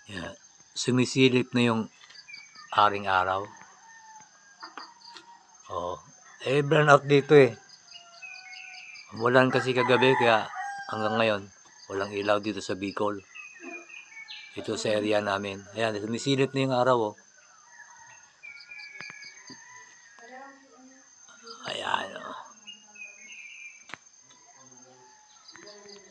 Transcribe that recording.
Yeah. Sumisilip na yung aring araw. Oh, brown out dito eh. Umulan kasi kagabi kaya hanggang ngayon walang ilaw dito sa Bicol. Ito sa area namin. Ayan, sumisilip na yung araw oh.